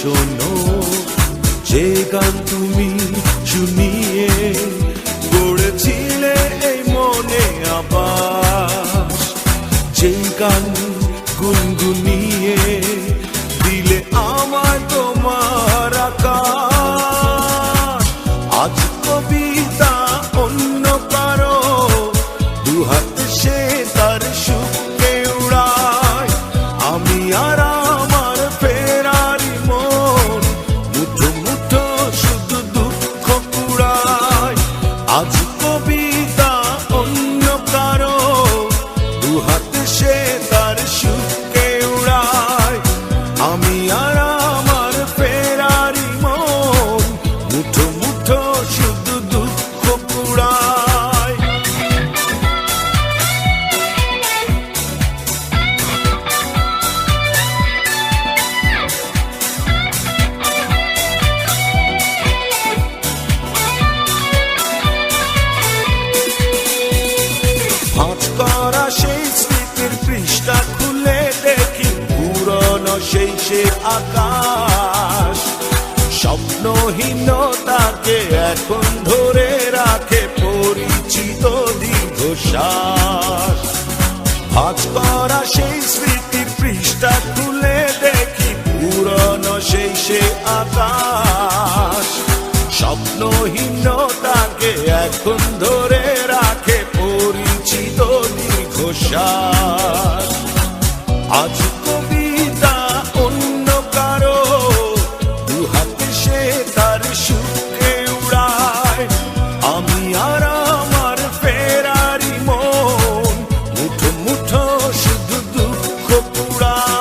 শোনো, যে গান তুমি শুনিয়ে গড়েছিলে এই মনে আবাস, যে গান গুনগুনিয়ে দিলে আমার তোমার আকাশ। আজ কবিতা অন্য কারো, দুহাত সে তার সুখে উড়ায়, আমি আর আমার ফেরারি মন মুঠো মুঠো শুধু দুঃখ কুড়ায়। আজ কবিতা অন্য কারো, দুহাত সে তার সুখে উড়ায়, আমি আর আমার ফেরারি মন মুঠো মুঠো শুধু দুঃখ কুড়ায়। ভাঁজ করা সেই স্মৃতির পৃষ্ঠা খুলে দেখি পুরনো সেই সে আকাশ, স্বপ্নহীনতাকে এখন ধরে রাখে পরিচিত দীর্ঘশ্বাস। ভাঁজ করা সেই স্মৃতির পৃষ্ঠা খুলে দেখি পুরনো সেই সে আকাশ, স্বপ্নহীনতাকে এখন ধরে রাখে পরিচিত দীর্ঘশ্বাস। আজ কবিতা অন্য কারো, দুহাতে সে তার সুখে উড়ায়, আমি আর আমার ফেরারি মন মুঠো মুঠো শুধু দুঃখ কুড়ায়।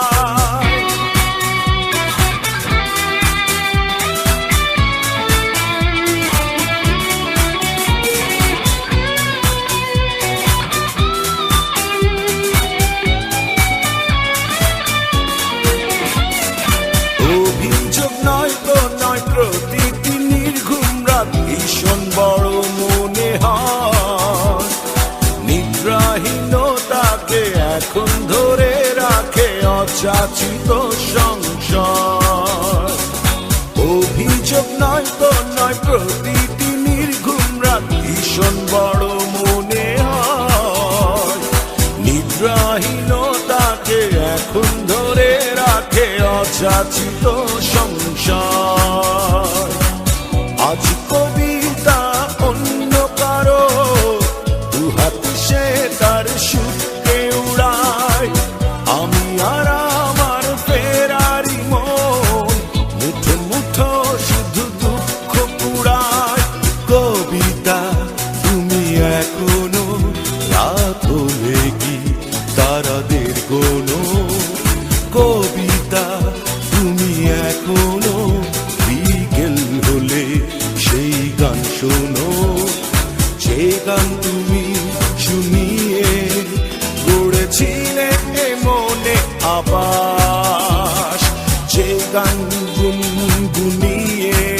অভিযোগ নয় তো নয়, প্রতিটি নির্ঘুম রাত ভীষণ বড় মনে হয়, নিদ্রাহীনতাকে এখন ধরে রাখে অযাচিত সংসার। অভিযোগ নয় তো নয়, প্রতিটি নির্ঘুম রাত ভীষণ বড় মনে হয়, নিদ্রাহীনতাকে এখন ধরে রাখে অযাচিত সংসার। আজ কবিতা অন্য কারো, দুহাত সে তার সুখে উড়ায়, আমি আর আমার ফেরারি মন মুঠো মুঠো শুধু দুঃখ কুড়ায়। কবিতা তুমি এখনো রাত হলে কি তারাদের কোনো, কবিতা তুমি এখনো বিকেল হলে সেই গান শোনো, যে গান তুমি শুনিয়ে গড়েছিলে এ মনে আবাস, যে গান গুনগুনিয়ে